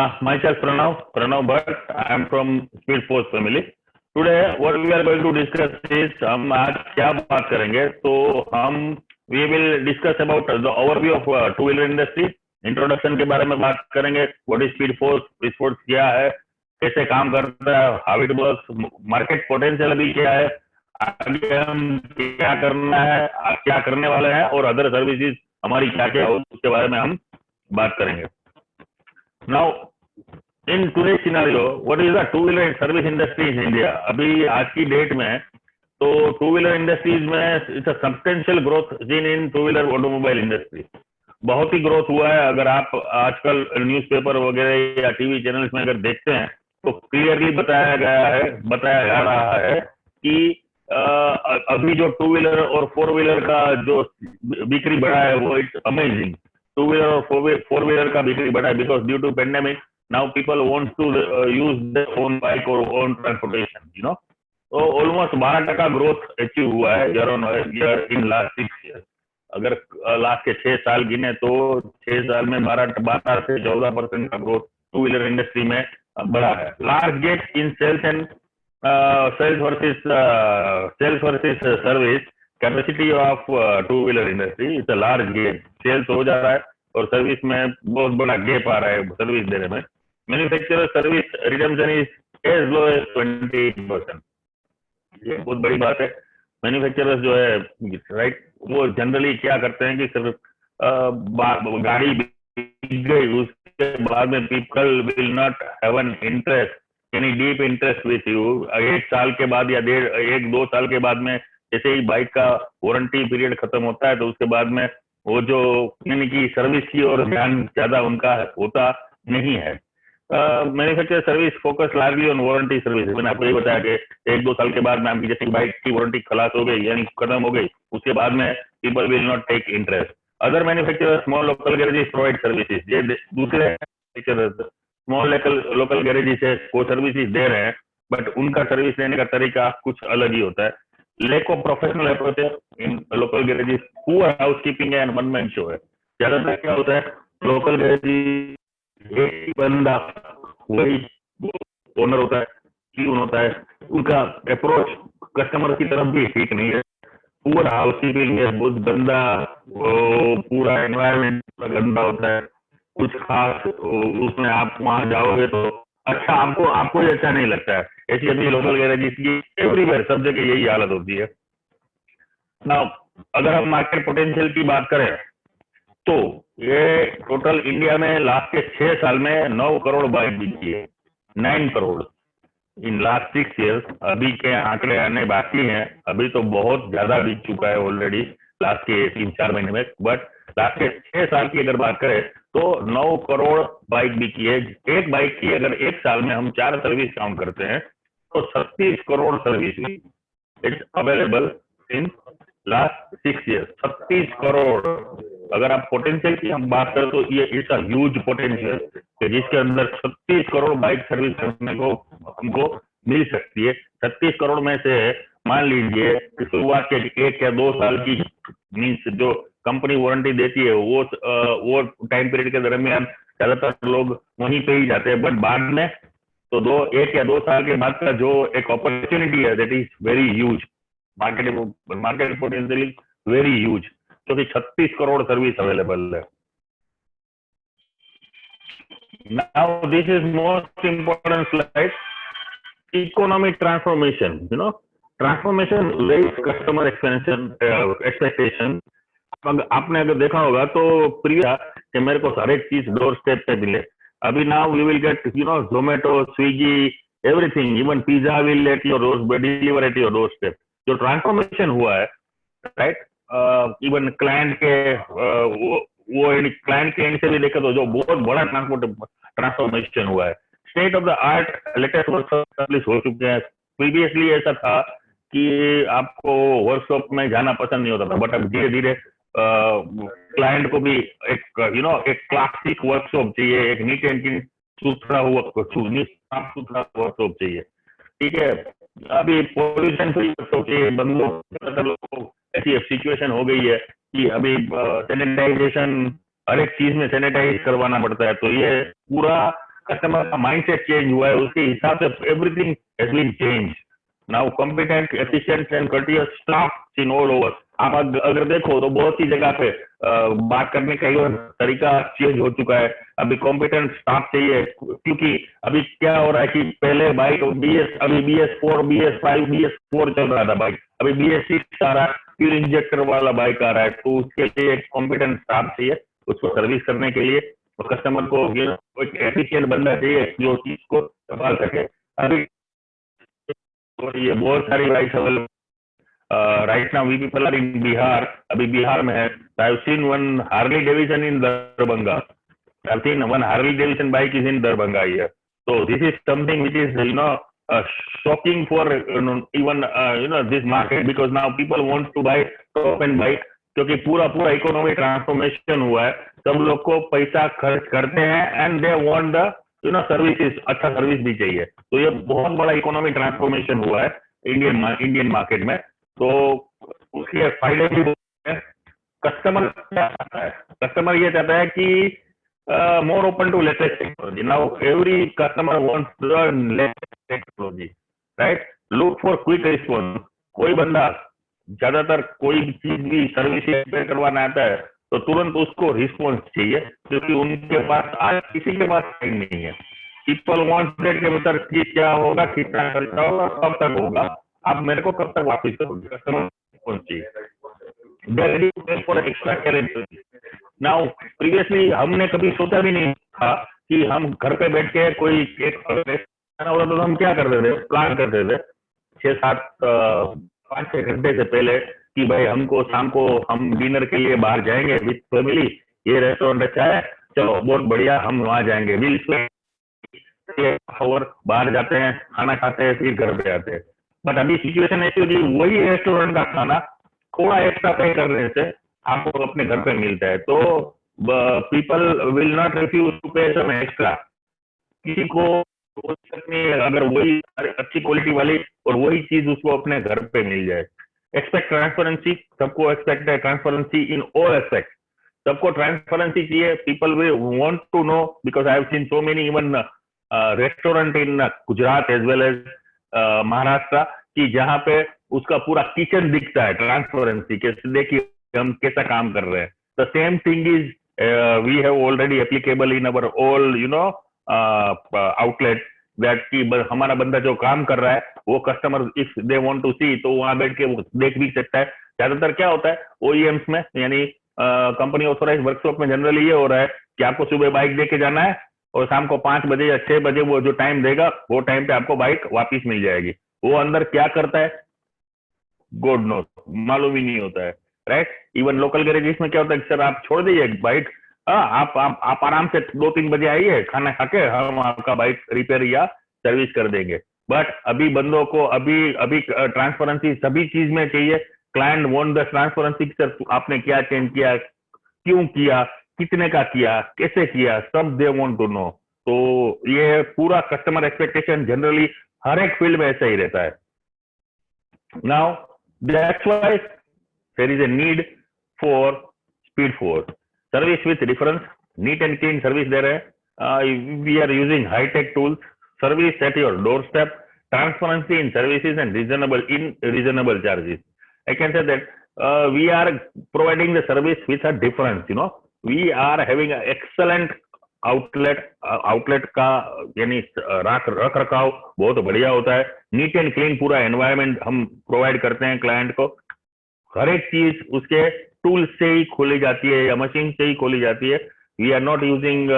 Myself Pranav Bhatt. I am from Speed Force family. Today, what we are going to discuss is हम आज क्या बात करेंगे तो हम we will discuss about the overview of two wheeler industry. Introduction के बारे में बात करेंगे. What is Speed Force क्या है, कैसे काम करता है, how it works, market potential अभी क्या है, आगे हम क्या करना है, क्या करने वाले हैं और अदर सर्विसेज हमारी क्या क्या हो उसके बारे में हम बात करेंगे. Now, in today's scenario, what is the two-wheeler service industry in India? अभी आज की डेट में तो two-wheeler industries में it's a substantial growth seen in two-wheeler automobile industry. बहुत ही ग्रोथ हुआ है. अगर आप आजकल न्यूज़पेपर वगैरह या टीवी चैनल्स में अगर देखते हैं तो क्लियरली बताया जा रहा है कि अभी जो टू व्हीलर और फोर व्हीलर का जो बिक्री बढ़ा है वो इट्स अमेजिंग. टू व्हीलर और फोर व्हीलर का बिक्री बढ़ा है because due to pandemic now people want to use their own bike or own transportation, you know. So almost 12% growth achieve हुआ है year on year in last 6 years. अगर last के 6 साल गिने तो 6 साल में 12 से 14% का ग्रोथ टू व्हीलर इंडस्ट्री में बढ़ा है. Large gate in sales versus service capacity of two wheeler industry it's a large gate. Sales हो जा रहा है और सर्विस में बहुत बड़ा गैप आ रहा है सर्विस देने में. Manufacturer service redemption is as low as 28%. ये बहुत बड़ी बात है. मैन्युफैक्चरर्स जो है राइट वो जनरली क्या करते हैं कि सिर्फ गाड़ी बिक गई उसके बाद में people will not have an interest any deep interest with you. 1 साल के बाद या 1-2 साल के बाद में जैसे ही बाइक का वारंटी पीरियड खत्म होता है तो उसके बाद में वो जो यानी कि सर्विस की और ध्यान ज्यादा उनका होता नहीं है. Manufacturer service focus largely on warranty service. मैंने आपको ये बताया कि 1-2 साल के बाद में आपकी जैसे बाइक की वारंटी खलास हो गई यानी खत्म हो गई उसके बाद में people will not take interest. Other manufacturer small local garages provide services. ये दूसरे स्मॉल लोकल गैरेजेस है वो सर्विसेज दे रहे हैं बट उनका सर्विस देने का तरीका कुछ अलग ही होता है. Lack of professional approach in local garages, poor housekeeping and one man show है. ज्यादातर क्या होता है लोकल गैरेज एक बंदा वही ओनर होता है, क्लीन होता है, उनका अप्रोच कस्टमर की तरफ भी ठीक नहीं है. पुअर हाउसकीपिंग है, बहुत गंदा, पूरा एनवायरनमेंट गंदा होता है. कुछ खास उसमें आप वहां जाओगे तो अच्छा आपको ये अच्छा नहीं लगता है. ऐसी अभी लोकल गैरेज की एवरीवेयर सब जगह यही हालत होती है. नाउ अगर हम मार्केट पोटेंशियल की बात करें तो ये टोटल इंडिया में लास्ट के 6 साल में 9 करोड़ बाइक बिकी है. 9 करोड़ इन लास्ट 6 ईयर्स. अभी के आंकड़े आने बाकी हैं. अभी तो बहुत ज्यादा बिक चुका है ऑलरेडी लास्ट के 3-4 महीने में. बट लास्ट के 6 साल की अगर बात करें तो 9 करोड़ बाइक बिकी है. एक बाइक की अगर एक साल में हम 4 सर्विस काउंट करते हैं तो 36 crore service it's available in last 6 years. 36 crore. अगर आप पोटेंशियल की हम बात करें तो ये इट्स अ ह्यूज पोटेंशियल जिसके अंदर 36 करोड़ बाइक सर्विस करने को हमको मिल सकती है. 36 करोड़ में से मान लीजिए शुरुआत के 1 या 2 साल की मीन्स जो कंपनी वारंटी देती है वो टाइम पीरियड के दरमियान ज्यादातर लोग वहीं पे ही जाते हैं. बट बाद में तो 1 या 2 साल के बाद का जो एक अपॉर्चुनिटी है that is very huge. Market potential is very huge क्योंकि 36 करोड़ सर्विस अवेलेबल है. Now this is most important slide. Economic transformation, you know, transformation raise customer expectation. आपने अगर देखा होगा तो प्रीवियस कि मेरे को हर एक चीज डोर स्टेप पे मिले. अभी now we will get you know Zomato, Swiggy, everything, even pizza will let your deliver at your door step. जो ट्रांसफॉर्मेशन हुआ है राइट इवन क्लाइंट के वो क्लाइंट के एंड से भी देखे तो जो बहुत बड़ा ट्रांसफॉर्मेशन हुआ है. State of the art latest workshop हो चुके हैं. प्रीवियसली ऐसा था कि आपको वर्कशॉप में जाना पसंद नहीं होता था बट अब धीरे धीरे क्लाइंट को भी एक यू नो एक क्लासिक वर्कशॉप चाहिए, एक नीट एंड क्लीन सुथरा साफ सुथरा वर्कशॉप चाहिए. ठीक है. अभी पोल्यूशन फ्री वर्कशॉप चाहिए. बंदों ऐसी सिचुएशन हो गई है कि अभी सैनिटाइजेशन हर एक चीज में सैनिटाइज करवाना पड़ता है. तो ये पूरा कस्टमर का माइंडसेट चेंज हुआ है, उसके हिसाब से everything has been change. Now competent, efficient and courteous staff in all over. आप अगर देखो तो बहुत सी जगह पे बात करने का और तरीका चेंज हो चुका है। अभी कॉम्पिटेंट स्टाफ चाहिए, क्योंकि अभी क्या हो रहा है कि पहले बाइक BS, अभी BS4, BS5, BS4 चल रहा था बाइक, अभी BS6 आ रहा है, फ्यूल इंजेक्टर वाला बाइक आ रहा है। तो उसके लिए एक कॉम्पिटेंट स्टाफ चाहिए उसको सर्विस करने के लिए, और कस्टमर को एक एफिशिएंट बंदा चाहिए जो चीज को संभाल सके। अभी तो ये बहुत सारी bike available right now. We people are in Bihar, अभी बिहार में है। I have seen one Harley Davidson in Darbhanga. I have seen one Harley Davidson bike is in Darbhanga here. So this is something which is shocking for even this market, because now people want to buy top end bike, क्योंकि पूरा पूरा economic transformation हुआ है। सब लोग को पैसा खर्च करते हैं and they want the services, अच्छा सर्विस भी चाहिए। तो ये बहुत बड़ा इकोनॉमिक ट्रांसफॉर्मेशन हुआ है इंडियन मार्केट में। तो उसके फायदे भी है। कस्टमर क्या चाहता है? कस्टमर ये चाहता है कि more open to latest technology. Now every customer wants to learn latest technology, right? Look for quick response. कोई बंदा ज्यादातर कोई भी चीज भी सर्विस रिपेयर करवाना आता है तो तुरंत उसको रिस्पॉन्स चाहिए, क्योंकि उनके पास आज किसी के पास टाइम नहीं है। पीपल वांट दैट के भीतर क्या होगा, कितना खर्चा होगा, कब तक होगा, आप मेरे को कब तक वापस करोगे, कस्टमर रिस्पॉन्स चाहिए। Extra carriage. नाउ प्रीवियसली हमने कभी सोचा भी नहीं था कि हम घर पे बैठ के कोई एक होता तो हम क्या करते थे, प्लान करते थे 5-6 घंटे से पहले कि भाई हमको शाम को हम डिनर के लिए बाहर जाएंगे विद फैमिली, ये रेस्टोरेंट अच्छा है, चलो बहुत बढ़िया, हम वहां जाएंगे, और बाहर जाते हैं, खाना खाते हैं, फिर घर पे आते हैं। बट अभी सिचुएशन ऐसी होती है, वही रेस्टोरेंट का खाना थोड़ा एक्स्ट्रा पे करने से आपको अपने घर पे मिलता है। तो people will not refuse to pay some extra. किसी को अगर वही अच्छी क्वालिटी वाली और वही चीज उसको अपने घर पे मिल जाए। एक्सपेक्ट ट्रांसपेरेंसी, सबको एक्सपेक्ट है ट्रांसपेरेंसी इन ऑल एस्पेक्ट। सबको ट्रांसपेरेंसी चाहिए। People will want to know, because I have seen so many even restaurant in Gujarat as well as Maharashtra, कि जहाँ पे उसका पूरा किचन दिखता है ट्रांसपेरेंसी के, देखिए हम कैसा काम कर रहे हैं। The same thing is we have already applicable in our all outlet, that कि हमारा बंदा जो काम कर रहा है वो customer if they want to see तो वहां बैठ के वो देख भी सकता है। ज्यादातर क्या होता है ओईएम्स में, यानी कंपनी ऑथोराइज वर्कशॉप में जनरली ये हो रहा है कि आपको सुबह बाइक दे के जाना है और शाम को 5 बजे या 6 बजे वो जो टाइम देगा वो टाइम पे आपको बाइक वापिस मिल जाएगी। वो अंदर क्या करता है गॉड नोस, मालूम ही नहीं होता है, राइट। इवन लोकल गैरेजेस में क्या होता है, सर आप छोड़ दीजिए बाइक, आप आराम से 2-3 बजे आइए, खाना खा के हम आपका बाइक रिपेयर या सर्विस कर देंगे। बट अभी बंदों को अभी ट्रांसपेरेंसी सभी चीज में चाहिए। Client want the transparency, sir आपने क्या चेंज किया, क्यों किया, कितने का किया, कैसे किया, सब दे वांट टू नो। तो ये पूरा कस्टमर एक्सपेक्टेशन जनरली हर एक फील्ड में ऐसा ही रहता है। Now that's why there is a need for Speed Force service with difference, neat and clean service there. We are using high tech tools, service at your doorstep, transparency in services and reasonable charges. I can say that we are providing the service with a difference. We are having an excellent outlet का यानी रख रखाव बहुत बढ़िया होता है। Neat and clean पूरा environment हम प्रोवाइड करते हैं क्लाइंट को। हर एक चीज उसके टूल से ही खोली जाती है या मशीन से ही खोली जाती है। वी आर नॉट यूजिंग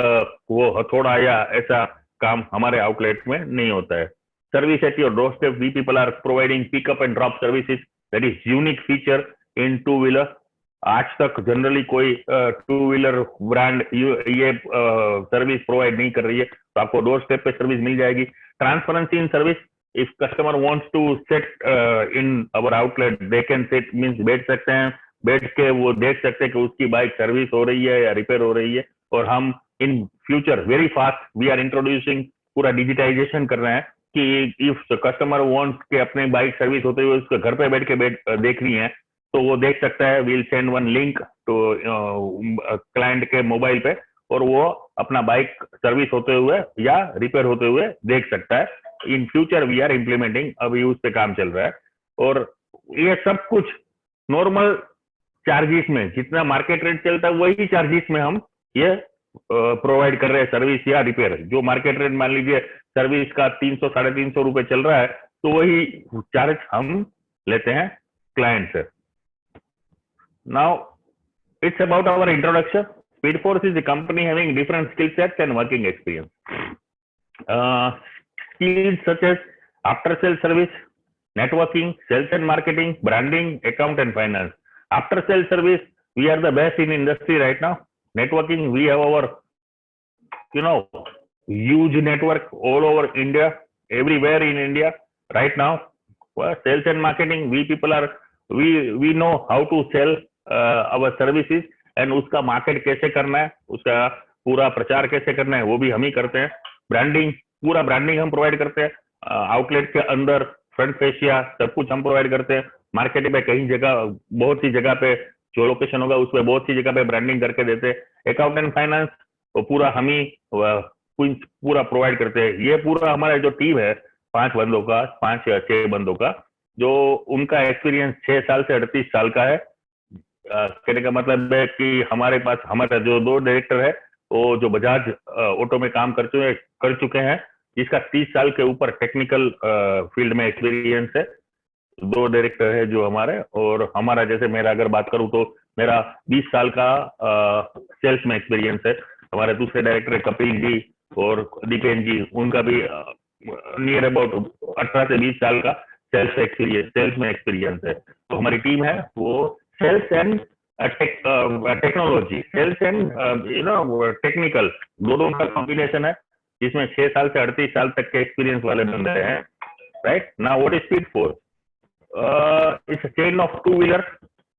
वो हथौड़ा या ऐसा काम हमारे आउटलेट में नहीं होता है। Service at your doorstep, we people are providing pickup and drop services, that is unique feature in 2-व्हीलर। आज तक जनरली कोई 2-व्हीलर ब्रांड ये सर्विस प्रोवाइड नहीं कर रही है, तो आपको डोर स्टेप पे सर्विस मिल जाएगी। Transparency in service, if customer wants to set in our outlet, they can set, means बैठ सकते हैं, बैठ के वो देख सकते हैं कि उसकी बाइक सर्विस हो रही है या रिपेयर हो रही है। और हम in future very fast we are introducing, पूरा डिजिटाइजेशन कर रहे हैं कि इफ कस्टमर वांट्स के अपने बाइक सर्विस होते हुए उसके घर पे बैठ के देखनी है तो वो देख सकता है। We'll send one link to client के मोबाइल पे और वो अपना बाइक सर्विस होते हुए या रिपेयर होते हुए देख सकता है. In future we are implementing, अभी उस पे काम चल रहा है. और ये सब कुछ नॉर्मल चार्जेस में, जितना मार्केट रेट चलता है वही चार्जेस में हम ये प्रोवाइड कर रहे हैं सर्विस या रिपेयर. जो मार्केट रेट मान लीजिए सर्विस का 300-350 रुपए चल रहा है, तो वही चार्ज हम लेते हैं क्लाइंट से. Now it's about our introduction. Speedforce is a company having different skill sets and working experience. Skills such as after sales service, networking, sales and marketing, branding, account and finance. After sales service, we are the best in industry right now. Networking, we have our, you know, huge network all over India, everywhere in India right now. Well, sales and marketing, we people are, we know how to sell our services, and उसका market कैसे करना है, उसका पूरा प्रचार कैसे करना है, वो भी हम ही करते हैं. ब्रांडिंग, पूरा ब्रांडिंग हम प्रोवाइड करते हैं. आउटलेट के अंदर फ्रंट फेसिया सब कुछ हम प्रोवाइड करते हैं. मार्केट में कहीं जगह, बहुत सी जगह पे जो लोकेशन होगा उसमें बहुत सी जगह पे ब्रांडिंग करके देते हैं. अकाउंट एंड फाइनेंस वो पूरा हम ही पूरा प्रोवाइड करते हैं. ये पूरा हमारा जो टीम है 5 बंदों का, 5 या 6 बंदों का, जो उनका एक्सपीरियंस 6 साल से 38 साल का है. कहने का मतलब है कि हमारे पास हमारा जो 2 डायरेक्टर है वो जो बजाज ऑटो में काम कर चुके हैं, जिसका 30 साल के ऊपर टेक्निकल फील्ड में एक्सपीरियंस है. 2 डायरेक्टर है जो हमारे, और हमारा जैसे मेरा अगर बात करूं तो मेरा 20 साल का सेल्स में एक्सपीरियंस है. हमारे दूसरे डायरेक्टर कपिल जी और दीपेन जी, उनका भी नियर अबाउट 18 से 20 साल का सेल्स में एक्सपीरियंस है. तो हमारी टीम है वो sales and technology, sales and technical, दोनों का कॉम्बिनेशन है, जिसमें 6 साल से 38 साल तक के एक्सपीरियंस वाले बंदे हैं. Right now what is Speedforce? It's a chain of two-wheeler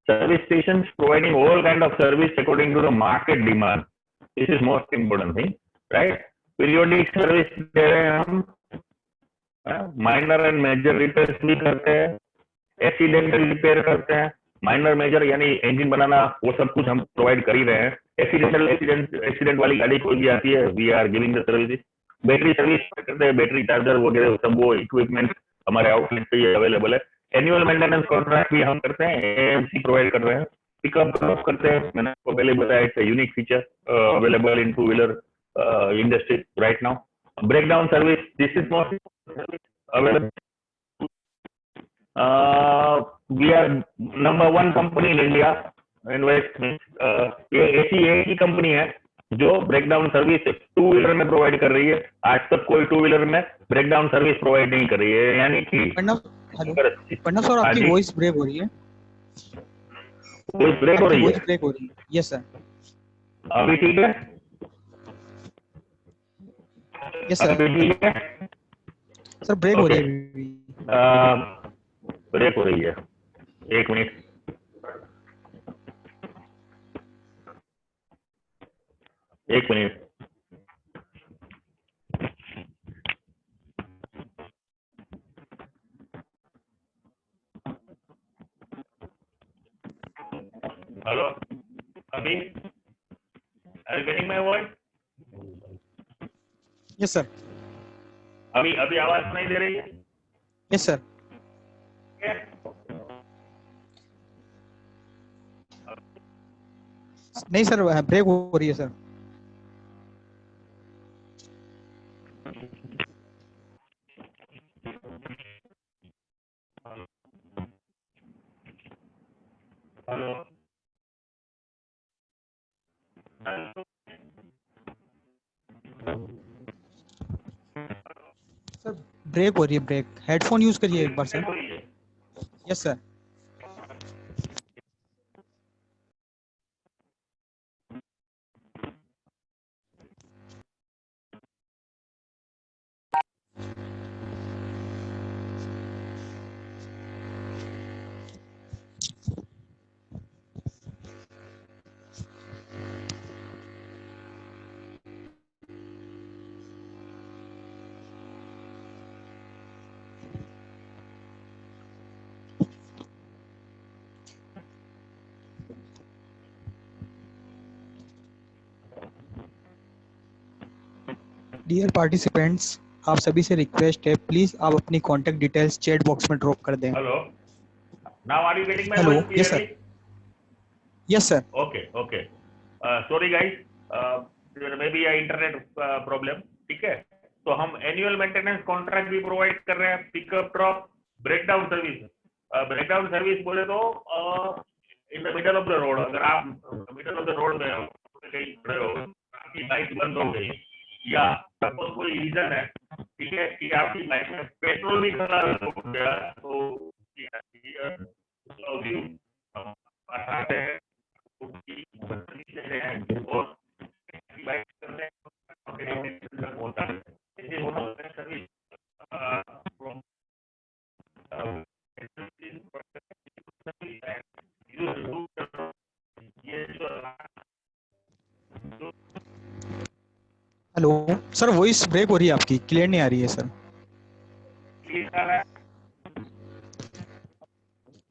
service stations providing all kind of service according to the market demand. This is most important thing, right? Periodic service दे रहे हैं हम, minor and major repairs भी करते हैं, accidental repair करते हैं. Minor major यानी engine बनाना, वो सब कुछ हम प्रोवाइड कर ही रहे हैं. एक्सीडेंट वाली गाड़ी कोई भी आती है, we are giving the service. Battery service करते हैं, बैटरी चार्जर वगैरह सब वो इक्विपमेंट हमारे आउटलेट पे ही अवेलेबल है. एनुअल मेंटेनेंस कॉन्ट्रैक्ट भी हम करते हैं, एएमसी प्रोवाइड कर रहे हैं. पिकअप ड्रॉप करते हैं, मैंने आपको पहले बताया, it's a unique feature available in to wheeler industry right now. Breakdown service, this is most available. We are number 1 company in India in West. ये ऐसी एक ही कंपनी है जो ब्रेकडाउन सर्विस 2 व्हीलर में प्रोवाइड कर रही है. आज तक कोई 2 व्हीलर में ब्रेकडाउन सर्विस प्रोवाइड नहीं कर रही है. यानी कि हेलो सर, आपकी वॉइस ब्रेक हो रही है. वॉइस ब्रेक हो रही है. Yes sir. अभी ठीक है? Yes sir. अभी ठीक है सर, ब्रेक हो रही है. ब्रेक हो रही है. एक मिनट. हेलो, अभी are you getting my voice? Yes sir. अभी आवाज नहीं दे रही है? Yes sir. नहीं सर, ब्रेक हो रही है सर. हेलो, सर ब्रेक हो रही है. ब्रेक. हेडफोन यूज करिए एक बार sir. Yes sir. Dear participants, आप सभी से रिक्वेस्ट है, प्लीज आप अपनी कॉन्टैक्ट डिटेल्स चैट बॉक्स में ड्रॉप कर दें। Hello. Now are you getting my hello, voice yes sir. clearly? Yes sir. Okay, okay. Sorry guys, there may be a internet problem. ठीक है, तो हम एनुअल मेंटेनेंस कॉन्ट्रैक्ट भी provide कर रहे हैं, pickup drop, breakdown service. Breakdown service बोले तो in the middle of the road, अगर आप मिडल ऑफ द रोड में हो, कहीं खड़े हो, आपकी लाइट बंद हो गई, या सपोज कोई रीजन है, ठीक है, कि आपकी लाइट में पेट्रोल भी खत्म हो गया, तो आते हैं हेलो सर, वॉइस ब्रेक हो रही है आपकी, क्लियर नहीं आ रही है सर।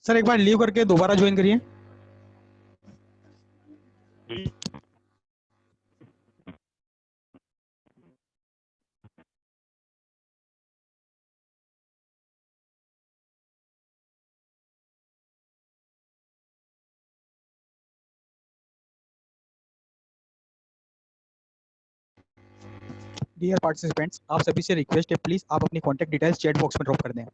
सर एक बार लीव करके दोबारा ज्वाइन करिए। डियर पार्टिसिपेंट्स, आप सभी से रिक्वेस्ट है, प्लीज आप अपनी कॉन्टैक्ट डिटेल्स चैट बॉक्स में ड्रॉप कर दें।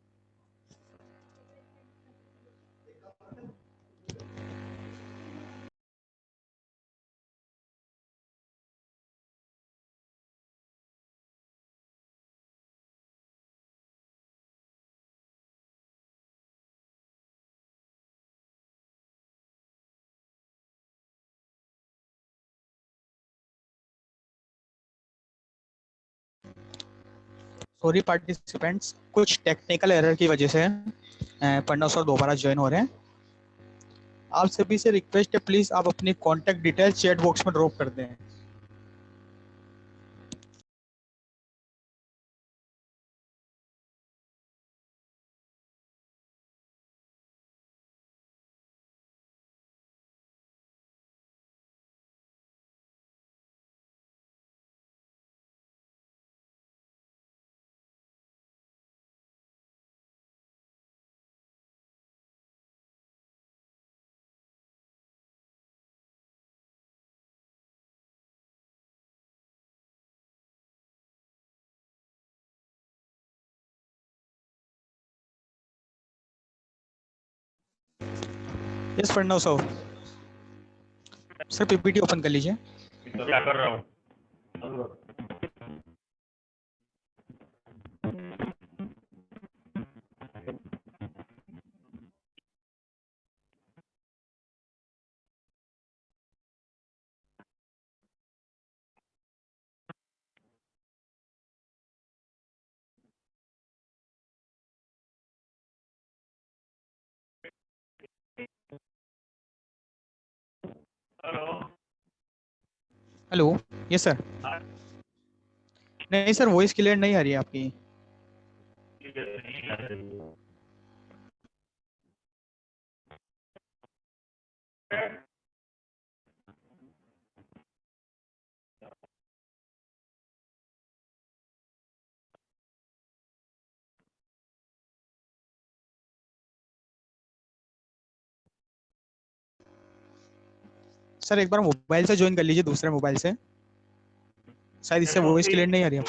सॉरी पार्टिसिपेंट्स, कुछ टेक्निकल एरर की वजह से पन्ना सर दोबारा ज्वाइन हो रहे हैं। आप सभी से रिक्वेस्ट है, प्लीज आप अपनी कॉन्टैक्ट डिटेल्स चैट बॉक्स में ड्रॉप कर दें। Yes Pranav sir, sir PPT open कर लीजिए। क्या कर रहा हूँ? हेलो। Hello, yes sir. हाँ, नहीं सर, वॉइस क्लियर नहीं आ रही है आपकी। ठीक है, नहीं आ रही है। सर एक बार मोबाइल से ज्वाइन कर लीजिए, दूसरे मोबाइल से, शायद इससे वॉइस क्लियर नहीं आ रही है।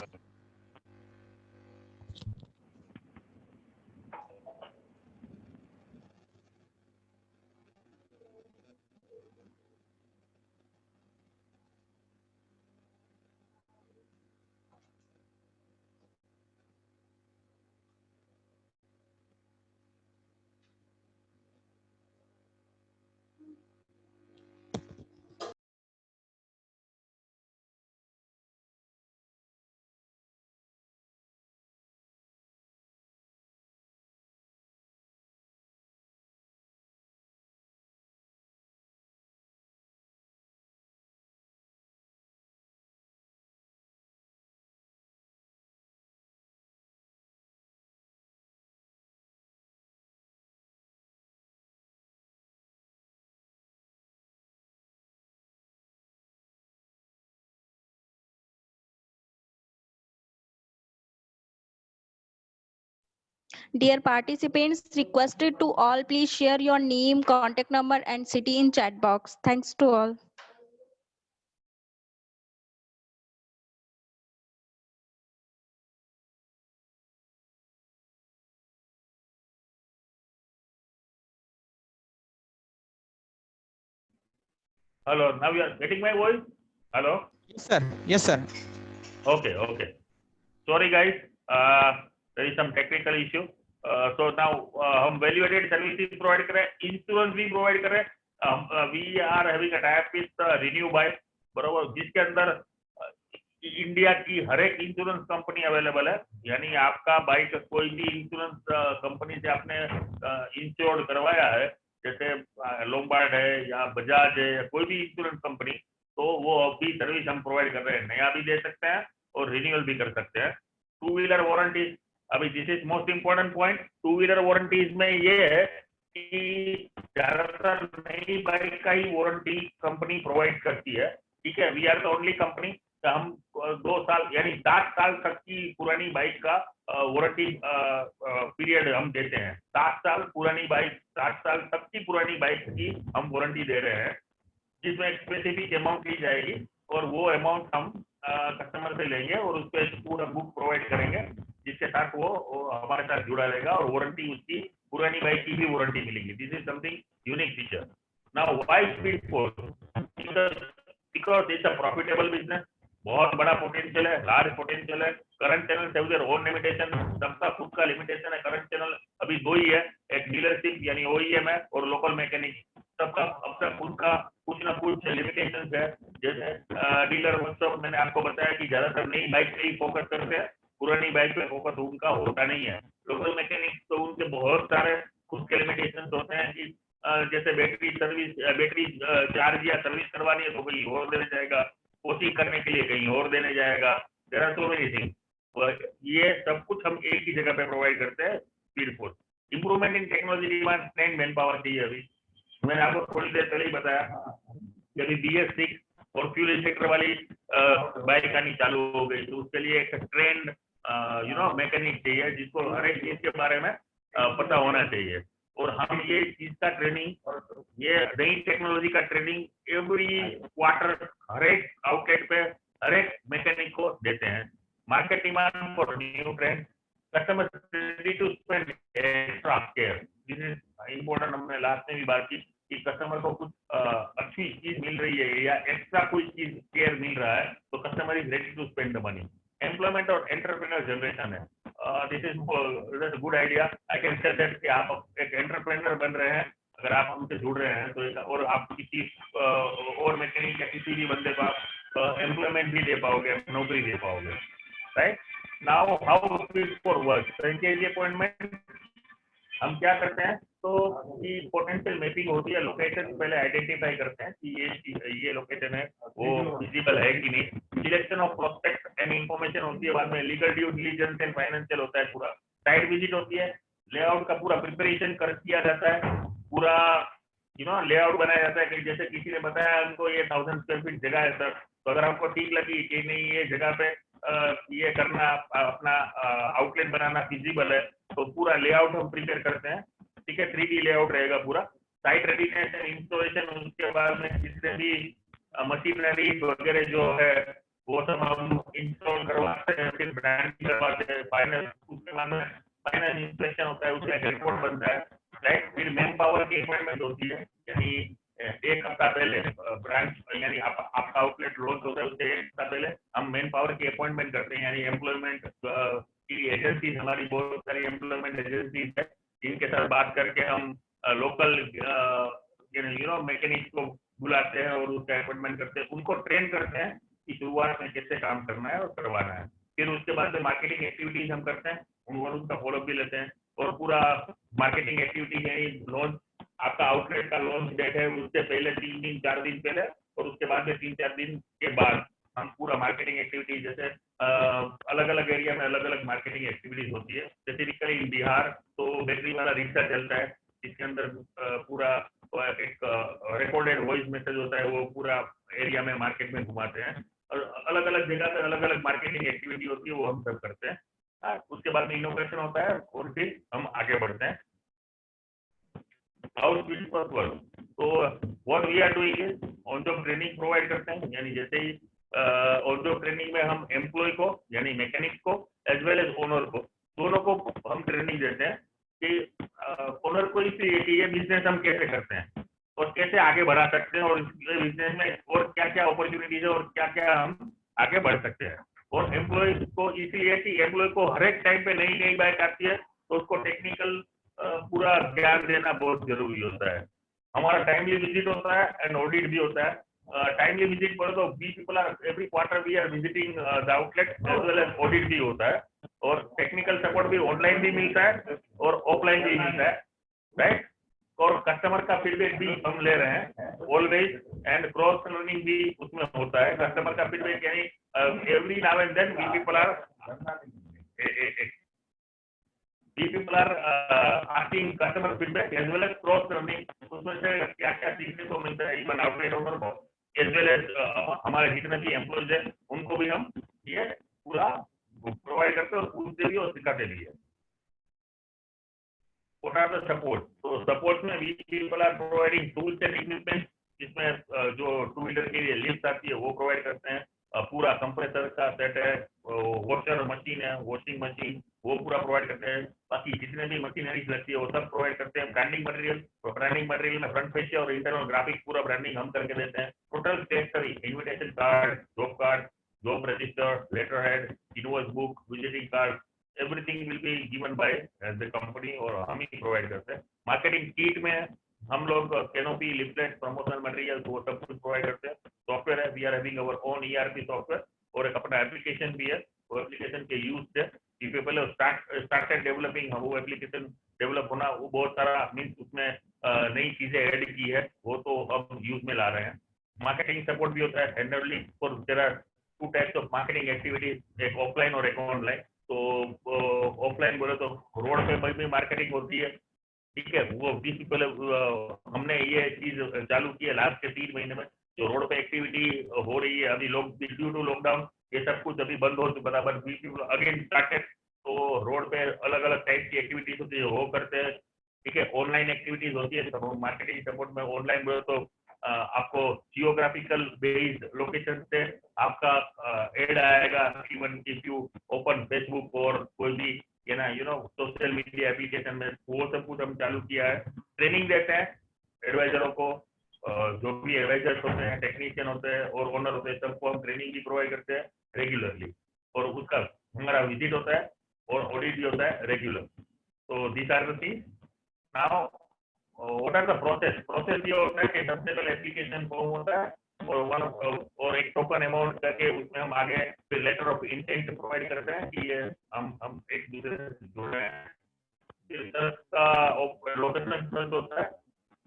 Dear participants, requested to all please share your name, contact number and city in chat box. Thanks to all. Hello, now you are getting my voice? Hello? Yes, sir. Yes, sir. Okay, okay. Sorry guys, there is some technical issue. So now हम value added services provide कर रहे हैं, insurance भी provide कर रहे हैं. We are having a tie-up with Renew Bike, बरोबर, जिसके अंदर इंडिया की हर एक इंश्योरेंस कंपनी अवेलेबल है. यानी आपका बाइक कोई भी इंश्योरेंस कंपनी से आपने इंश्योर्ड करवाया है, जैसे लोम्बार्ड है या बजाज है या कोई भी इंश्योरेंस कंपनी, तो वो अभी सर्विस हम प्रोवाइड कर रहे हैं. नया भी दे सकते हैं और रिन्यूअल भी कर सकते हैं. टू व्हीलर वारंटी, अभी this is most important point. Two wheeler warranties में ये है कि ज्यादातर नई बाइक का ही वारंटी कंपनी प्रोवाइड करती है. ठीक है, we are the only company. हम 2 साल यानी 7 साल तक की पुरानी बाइक का वारंटी पीरियड हम देते हैं. 7 साल पुरानी बाइक, 7 साल तक की पुरानी बाइक की हम वारंटी दे रहे हैं, जिसमें एक स्पेसिफिक अमाउंट ली जाएगी और वो अमाउंट हम कस्टमर से लेंगे और उस पर पूरा बुक प्रोवाइड करेंगे, जिसके साथ वो हमारे साथ जुड़ा रहेगा और वारंटी उसकी पुरानी बाइक की भी वारंटी मिलेगी. This is something unique feature. Now why speed force? Because it's a profitable business. बहुत बड़ा पोटेंशियल है, लार्ज पोटेंशियल है. Current channel have their own limitation, सबका खुद का लिमिटेशन है. करंट चैनल अभी 2 ही है, एक डीलरशिप यानी ओईएम है और लोकल मैकेनिक. सबका अपना खुद का कुछ ना कुछ लिमिटेशन है. जैसे डीलर वर्कशॉप मैंने आपको बताया कि ज्यादातर नई बाइक पे ही फोकस करते हैं, पुरानी बाइक पे फोकस उनका होता नहीं है. लोकल मैकेनिक तो उनके बहुत सारे खुद के लिमिटेशन होते हैं कि जैसे बैटरी सर्विस, बैटरी चार्ज या सर्विस करवानी है तो कोई और देने जाएगा, कोचिंग करने के लिए कहीं और देने जाएगा. There are so many things. ये सब कुछ हम एक ही जगह पे प्रोवाइड करते हैं. Speed force. Improvement in technology demand trend man power चाहिए. अभी मैंने आपको थोड़ी देर पहले ही बताया कि अभी BS6 और फ्यूल इंजेक्टर वाली बाइक आनी चालू हो गई, तो उसके लिए एक ट्रेंड मैकेनिक चाहिए जिसको हर एक चीज के बारे में पता होना चाहिए. और हम ये चीज का ट्रेनिंग, ये नई टेक्नोलॉजी का ट्रेनिंग एवरी क्वार्टर हर एक आउटलेट पे हर एक मैकेनिक को देते हैं. Market demand for new trend, customer ready to spend extra care. This is important. हमने लास्ट में भी बात की कि कस्टमर को कुछ अच्छी चीज मिल रही है या एक्स्ट्रा कोई चीज केयर मिल रहा है तो customer is ready to spend the money. Employment और एंटरप्रेन्योर जनरेशन है. This is good idea. I can say that कि आप एक एंटरप्रेन्योर बन रहे हैं अगर आप हमसे जुड़ रहे हैं तो, और आप किसी और मैकेनिक या किसी भी बंदे को आप एम्प्लॉयमेंट भी दे पाओगे, नौकरी दे पाओगे. Right now how speed for work franchisee appointment. हम क्या करते हैं तो कि पोटेंशियल मैपिंग होती है. लोकेशन पहले आइडेंटिफाई करते हैं कि ये लोकेशन है वो विजिबल है कि नहीं. Selection of prospect and information होती है. बाद में legal due diligence and financial होता है. पूरा साइट विजिट होती है. लेआउट का पूरा प्रिपरेशन कर किया जाता है. पूरा लेआउट बनाया जाता है कि जैसे किसी ने बताया हमको ये 1000 स्क्वायर फीट जगह है सर, तो अगर आपको ठीक लगी कि नहीं ये जगह पे ये करना अपना आउटलेट बनाना फिजिबल है तो पूरा लेआउट हम प्रिपेयर करते हैं. ठीक है, 3D लेआउट रहेगा पूरा. साइट रेडीनेस एंड इंस्टॉलेशन, उसके बाद में जितने भी मशीनरी वगैरह जो है वो सब हम इंस्टॉल करवाते हैं, फिर ब्रांड करवाते हैं. फाइनल उसके बाद में फाइनल इंस्पेक्शन होता है, उसका एक रिपोर्ट बनता है. राइट, फिर मैन पावर की अपॉइंटमेंट होती है. यानी एक हफ्ता पहले ब्रांच यानी आपका आउटलेट लॉन्च होता है उससे एक हफ्ता पहले हम मैन पावर की अपॉइंटमेंट करते हैं. यानी एम्प्लॉयमेंट की एजेंसी, हमारी बहुत सारी एम्प्लॉयमेंट एजेंसीज है, इनके साथ बात करके हम लोकल मैकेनिक को बुलाते हैं और उसका अपॉइंटमेंट करते हैं. उनको ट्रेन करते हैं कि शुरुआत में कैसे काम करना है और करवाना है. फिर उसके बाद में मार्केटिंग एक्टिविटीज हम करते हैं, उनका फॉलोअप भी लेते हैं. और पूरा मार्केटिंग एक्टिविटी यानी लॉन्च, आपका आउटलेट का लॉन्च डेट है उससे पहले 3 दिन 4 दिन पहले और उसके बाद में 3-4 दिन के बाद हम पूरा मार्केटिंग एक्टिविटीज, जैसे अलग अलग एरिया में अलग अलग मार्केटिंग एक्टिविटीज होती है. स्पेसिफिकली इन बिहार तो बैटरी वाला रिक्शा चलता है जिसके अंदर पूरा एक रिकॉर्डेड वॉइस मैसेज होता है, वो पूरा एरिया में मार्केट में घुमाते हैं. और अलग अलग जगह पे अलग अलग मार्केटिंग एक्टिविटी होती है, वो हम सब करते हैं. उसके बाद में इनोवेशन होता है और फिर हम आगे बढ़ते हैं। हाउ स्पीड फर्स्ट वर्क, तो what we are doing is on job training provide करते हैं, यानी जैसे ही ऑन जॉब ट्रेनिंग में हम एम्प्लॉय को यानी मैकेनिक को एज वेल एज ओनर को दोनों को हम ट्रेनिंग देते हैं कि ओनर को इसलिए कि ये बिजनेस हम कैसे करते हैं और कैसे आगे बढ़ा सकते हैं और इस बिजनेस में और क्या क्या अपॉर्चुनिटीज है और क्या क्या हम आगे बढ़ सकते हैं। और एम्प्लॉय को इसलिए कि एम्प्लॉय को हर एक टाइम पे नई नई बाइक आती है तो उसको टेक्निकल पूरा ज्ञान देना बहुत जरूरी होता है। हमारा टाइमली विजिट होता है एंड ऑडिट भी होता है। टाइमली विजिट बोले तो we people are every quarter we are visiting the outlet as well as audit भी होता है और टेक्निकल सपोर्ट भी ऑनलाइन भी मिलता है और ऑफलाइन भी मिलता है, राइट। और कस्टमर का फीडबैक भी हम ले रहे हैं ऑलवेज एंड क्रॉस लर्निंग भी उसमें होता है। कस्टमर का फीडबैक यानी every now and then we people are asking customer feedback as well as cross learning, उसमें से क्या क्या सीखने को मिलता है इवन आउटलेट ओनर को as well as हमारे जितने भी एम्प्लॉयज हैं उनको भी हम ये पूरा प्रोवाइड करते हैं और पूछते भी और सिखाते भी है। What are the support? तो सपोर्ट में we people are providing tools and equipment, जिसमें जो टू व्हीलर के लिए लिफ्ट आती है वो प्रोवाइड करते हैं। पूरा कंप्रेसर का सेट है, वॉशर मशीन है, वॉशिंग मशीन वो पूरा प्रोवाइड करते हैं। बाकी जितने भी मशीनरीज लगती है वो सब प्रोवाइड करते हैं। ब्रांडिंग मटेरियल, तो ब्रांडिंग मटेरियल में फ्रंट फेशियल और इंटरनल ग्राफिक्स पूरा ब्रांडिंग हम करके देते हैं। Total stationery, invitation card, job register, letter head, invoice book, visiting card, everything will be given by the company और हम ही प्रोवाइड करते हैं। मार्केटिंग किट में हम लोग कैनोपी, लिफलेट, प्रमोशनल मटेरियल वो सब कुछ प्रोवाइड करते हैं। सॉफ्टवेयर है, we are having our own ERP software और एक अपना एप्लीकेशन भी है। वो एप्लीकेशन के यूज से कि पहले स्टार्टेड डेवलपिंग, वो एप्लीकेशन डेवलप होना वो बहुत सारा मीन्स उसमें नई चीजें ऐड की है वो तो हम यूज में ला रहे हैं। मार्केटिंग सपोर्ट भी होता है handling for there are two types of marketing activities, एक ऑफलाइन और एक ऑनलाइन। तो ऑफलाइन बोले तो रोड पे भी मार्केटिंग होती है, ठीक है। वो भी पहले हमने ये चीज चालू की है लास्ट के 3 महीने में, जो रोड पे एक्टिविटी हो रही है अभी लोग ड्यू टू लॉकडाउन ये सब कुछ अभी बंद हो चुका था, but we people again started. तो रोड पे अलग अलग टाइप की एक्टिविटीज होती है वो करते हैं, ठीक है। ऑनलाइन एक्टिविटीज होती है तो मार्केटिंग सपोर्ट में ऑनलाइन बोले तो आपको जियोग्राफिकल बेस्ड लोकेशन से आपका एड आएगा। Even if you open Facebook और कोई भी सोशल मीडिया एप्लीकेशन में, वो सब कुछ हम चालू किया है। ट्रेनिंग देते हैं एडवाइजरों को, जो भी एडवाइजर्स होते हैं, टेक्नीशियन होते हैं और ओनर होते हैं, सबको हम ट्रेनिंग भी प्रोवाइड करते हैं रेगुलरली। और उसका हमारा विजिट होता है और ऑडिट भी होता है रेगुलर। तो this are the things. Now what are the process ये होता है कि सबसे पहले एप्लीकेशन फॉर्म होता है और एक टोकन अमाउंट करके उसमें हम आगे फिर लेटर ऑफ इंटेंट प्रोवाइड करते हैं कि ये हम एक दूसरे से जुड़ रहे हैं। फिर का लोकेशन होता है,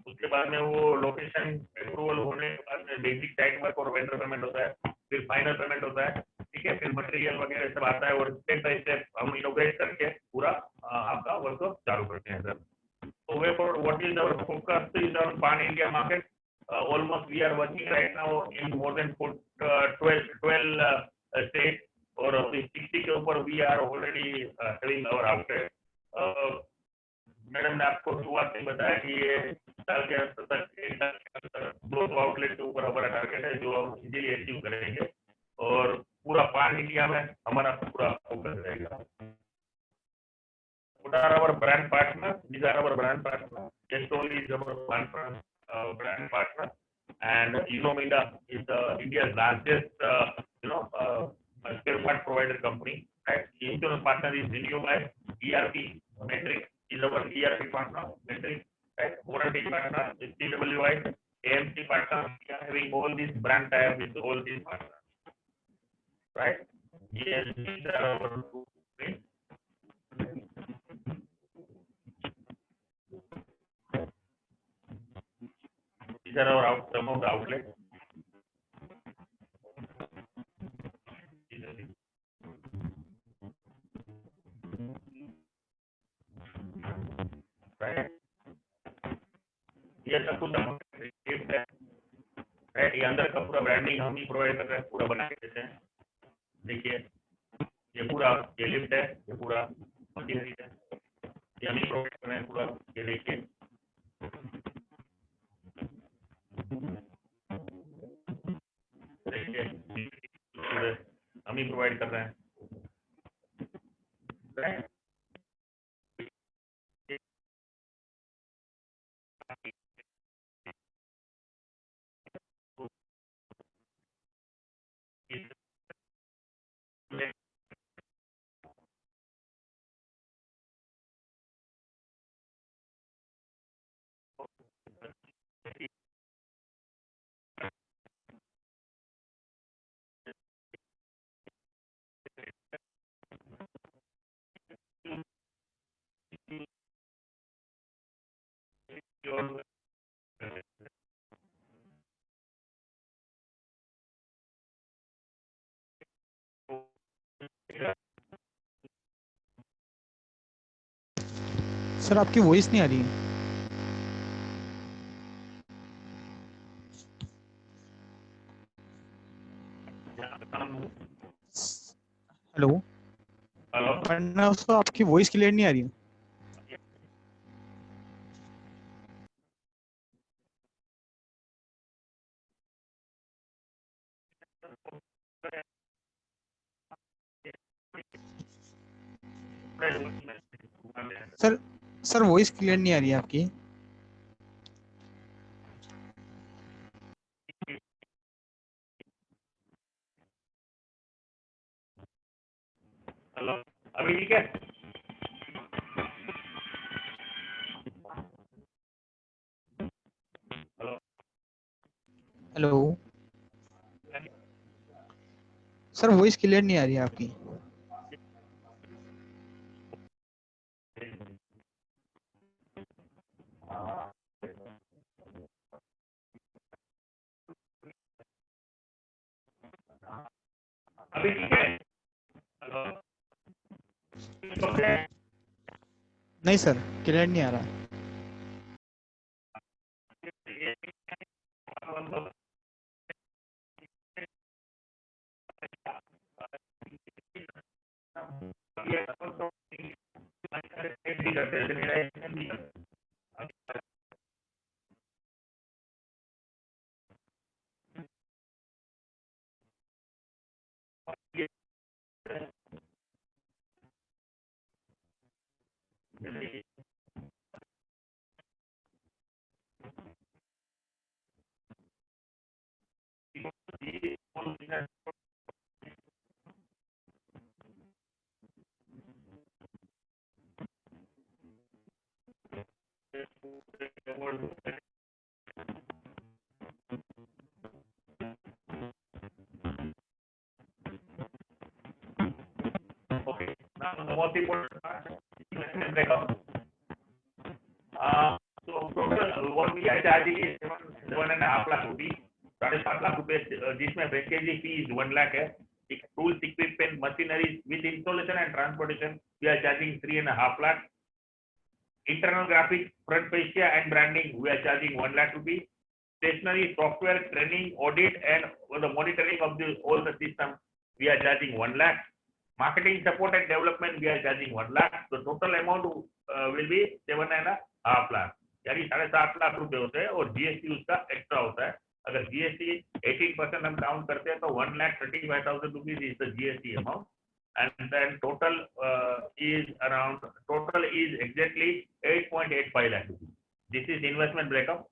उसके बाद में वो लोकेशन अप्रूवल होने के बाद में बेसिक टाइम वर्क और वेंडर पेमेंट होता है, फिर फाइनल पेमेंट होता है, ठीक है। फिर मटेरियल वगैरह सब आता है और स्टेप बाय स्टेप हम इनोवेट करके पूरा आपका वर्क चालू करते हैं sir. So therefore, what is our focus is on pan India market. Almost we are working right now in more than 12 states, or 60 के ऊपर we are already having our outlet. Madam ने आपको शुरुआत में बताया कि ये साल के अंत तक 200 आउटलेट के ऊपर हमारा टारगेट है जो हम इजीली अचीव करेंगे और पूरा पान इंडिया में हमारा पूरा फोकस रहेगा। What are our brand partners? These are our brand partners. Kestrel is our brand partner, and Minda is India's largest spare part provider company. Right? Insurance partner is Renew. ERP Metric is our ERP partner. Metric. Right? Warranty partner is TWI. AMC partner. We are having all these brand ties with all these partners. Right? Yes, these are our things. These are our some of the outlets. Right? ये सब कुछ gift है, right. ये अंदर का पूरा branding हम ही provide कर रहे हैं, पूरा बना के देते हैं। देखिए ये पूरा ये लिफ्ट है, ये पूरा मशीनरी है, ये हम प्रोवाइड कर रहे हैं पूरा, ये देखिए हम ही प्रोवाइड कर रहे हैं। सर आपकी वॉइस नहीं आ रही है। हेलो हेलो, पन्ना सर, आपकी वॉइस क्लियर नहीं आ रही है। सर सर वॉइस क्लियर नहीं आ रही है आपकी। हेलो, अभी ठीक है? Hello, hello sir voice clear नहीं आ रही है आपकी। अभी ठीक है? हेलो, नहीं सर, क्लियर नहीं आ रहा है। Okay, now the most important part, investment breakup. So total what we are charging is 7.5 lakh rupees, 7.5 lakh rupees, जिसमें packaging fee is 1 lakh है, tools, equipment, machinery with installation and transportation we are charging 3.5 lakh. Internal graphics, front fascia and branding we are charging 1 lakh rupees. Stationery, software, training, audit and the monitoring of all the systems we are charging 1 lakh. Marketing support and development we are charging 1 lakh. The total amount will be 7.5 lakh. यानी 7.5 लाख रुपए होते हैं और GST उसका extra होता है। अगर GST 18% हम काउंट करते हैं तो 1,35,000 rupees is the GST amount and then total is exactly 8.85 lakh rupees. This is investment breakup.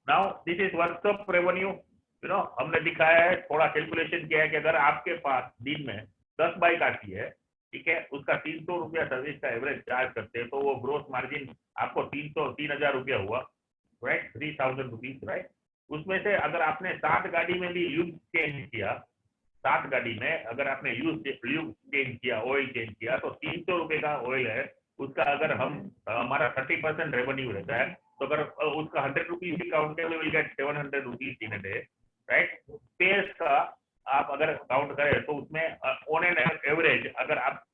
Now this is workshop revenue. हमने दिखाया है, थोड़ा कैलकुलेशन किया है कि अगर आपके पास दिन में 10 बाइक आती है, ठीक है, उसका 300 रुपया सर्विस का एवरेज चार्ज करते हैं तो वो ग्रोस मार्जिन आपको 3,000 रुपया हुआ, राइट, 3,000 रुपीज, राइट। उसमें से अगर आपने 7 गाड़ी में भी ल्यूब चेंज किया, 7 गाड़ी में अगर आपने ल्यूब चेंज किया, ऑयल चेंज किया, तो 300 रुपए का ऑयल है, उसका अगर हम हमारा 30% रेवेन्यू रहता है तो अगर उसका 100 रुपीज भी काउंट करें, will get 700 rupees in a day, right. Space का आप अगर काउंट करें तो उसमें ऑन एन एवरेज अगर आप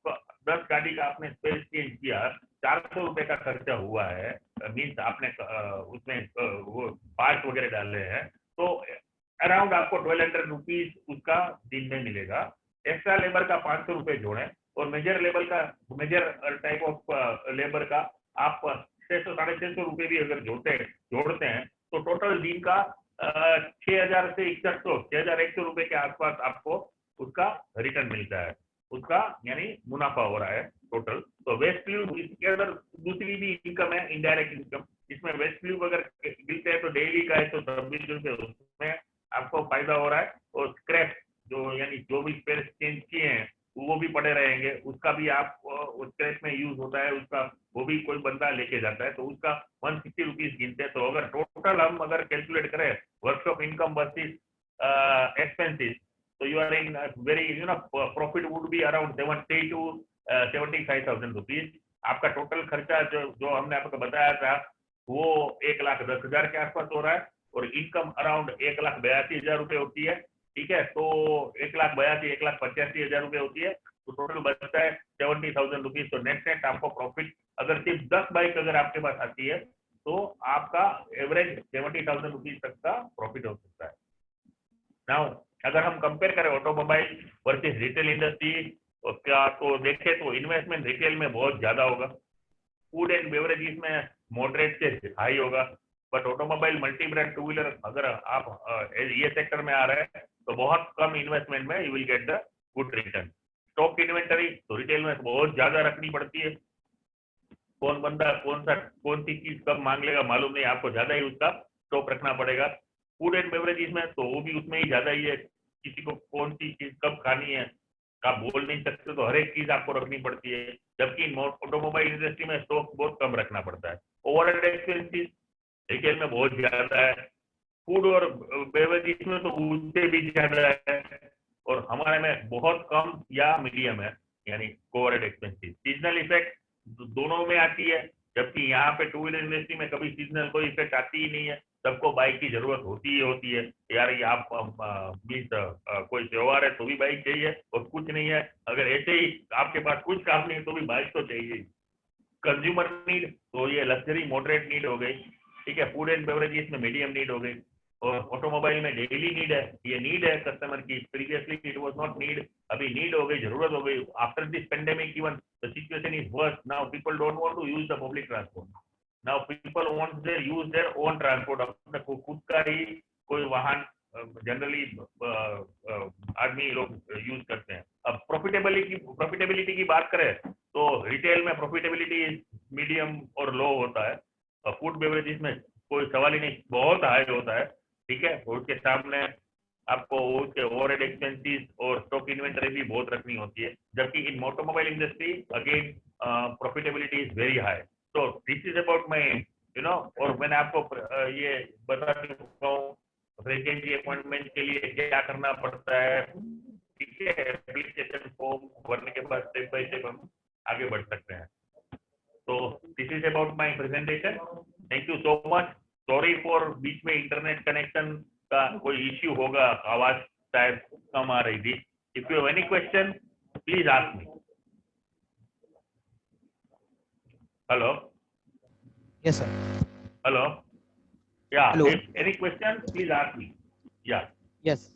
10 गाड़ी का आपने स्पेस चेंज किया, 400 रुपए का खर्चा हुआ है, मीन्स आपने उसमें वो पार्ट वगैरह डाले हैं, तो अराउंड आपको 1200 रुपीज उसका दिन में मिलेगा। एक्स्ट्रा लेबर का 500 रुपए जोड़ें और मेजर टाइप ऑफ लेबर का आप 600 650 रुपए भी अगर जोड़ते हैं तो टोटल दिन का 6000 से 6100 रुपए के आसपास आपको उसका रिटर्न मिलता है, उसका यानी मुनाफा हो रहा है टोटल। तो वेस्ट लीव इसके अंदर दूसरी भी इनकम है, इनडायरेक्ट इनकम। इसमें वेस्ट लीव अगर गिरते हैं तो डेली का है तो 26 रुपए उसमें आपको फायदा हो रहा है। और स्क्रैप जो यानी जो भी स्पेयर चेंज किए हैं वो भी पड़े रहेंगे, उसका भी आप स्क्रैप में यूज होता है, उसका वो भी कोई बंदा लेके जाता है तो उसका 160 रुपीज गिनते हैं। तो अगर टोटल हम अगर कैलकुलेट करें workshop income versus expenses, so you are in very profit would be around 70 to 75,000 rupees। आपका टोटल खर्चा जो हमने आपको बताया था वो 1,10,000 के आसपास हो रहा है और इनकम अराउंड 1,82,000 रुपए होती है। ठीक है, तो 1,82,000 1,85,000 रुपए होती है, तो टोटल बचता है 70,000 रुपीज। तो नेट आपको प्रॉफिट अगर सिर्फ 10 बाइक अगर आपके पास आती है तो आपका एवरेज 70,000 रुपीज तक का प्रॉफिट हो सकता है। नाउ अगर हम कंपेयर करें ऑटोमोबाइल वर्सेस रिटेल इंडस्ट्री क्या, तो देखें तो इन्वेस्टमेंट रिटेल में बहुत ज्यादा होगा, फूड एंड बेवरेजेस में मॉडरेट से हाई होगा, but automobile multi brand two wheeler अगर आप ये सेक्टर में आ रहे हैं तो बहुत कम इन्वेस्टमेंट में you will get the good return. Stock inventory तो रिटेल में बहुत ज्यादा रखनी पड़ती है, कौन बंदा कौन सी चीज कब मांग लेगा मालूम नहीं, आपको ज्यादा ही उसका स्टॉक रखना पड़ेगा। फूड एंड बेवरेजेस में तो वो भी उसमें ही ज्यादा ही है, किसी को कौन सी चीज कब खानी है आप बोल नहीं सकते, तो हर एक चीज आपको रखनी पड़ती है, जबकि ऑटोमोबाइल इंडस्ट्री में स्टॉक बहुत कम रखना पड़ता है। ओवरहेड एक्सपेंसेस रिटेल में बहुत ज्यादा है, फूड और बेवरेजेस में तो उससे भी ज्यादा है, और हमारे में बहुत कम या मीडियम है यानी ओवरहेड एक्सपेंसेस। सीजनल इफेक्ट दोनों में आती है, जबकि यहाँ पे टू व्हीलर इंडस्ट्री में कभी सीजनल कोई इफेक्ट आती ही नहीं है, सबको बाइक की जरूरत होती है। यार ये आप कोई त्योहार है तो भी बाइक चाहिए, और कुछ नहीं है अगर ऐसे ही आपके पास कुछ काम नहीं है तो भी बाइक तो चाहिए। कंज्यूमर नीड तो ये लग्जरी मॉडरेट नीड हो गई, ठीक है, फूड एंड बेवरेजेस में मीडियम नीड हो गई, और ऑटोमोबाइल में डेली नीड है, ये नीड है कस्टमर की, previously it was not need, अभी नीड हो गई, जरूरत हो गई। After this pandemic even the situation is worse, now people don't want to use the public transport, now people want their use their own transport, अपना खुद का ही कोई वाहन जनरली आदमी लोग यूज करते हैं। अब प्रॉफिटेबिलिटी की बात करें तो रिटेल में प्रॉफिटेबिलिटी मीडियम और लो होता है, फूड बेवरेजेस में कोई सवाल ही नहीं, बहुत हाई होता है, ठीक है, उसके सामने आपको उसके ओवरहेड एक्सपेंसेस और स्टॉक इन्वेंटरी भी बहुत रखनी होती है, जबकि इन automobile industry again profitability is very high. तो दिस इज अबाउट माई और मैंने आपको ये बता चुका हूँ वैकेंसी अपॉइंटमेंट के लिए क्या करना पड़ता है, ठीक है, एप्लीकेशन फॉर्म भरने के बाद स्टेप बाय स्टेप हम आगे बढ़ सकते हैं। तो this is about my presentation, thank you so much. Sorry for बीच में इंटरनेट कनेक्शन का कोई इश्यू होगा, आवाज शायद कम आ रही थी। If you have any question please ask me. Hello, yes sir. Hello, या Hello. Any question please ask me. या यस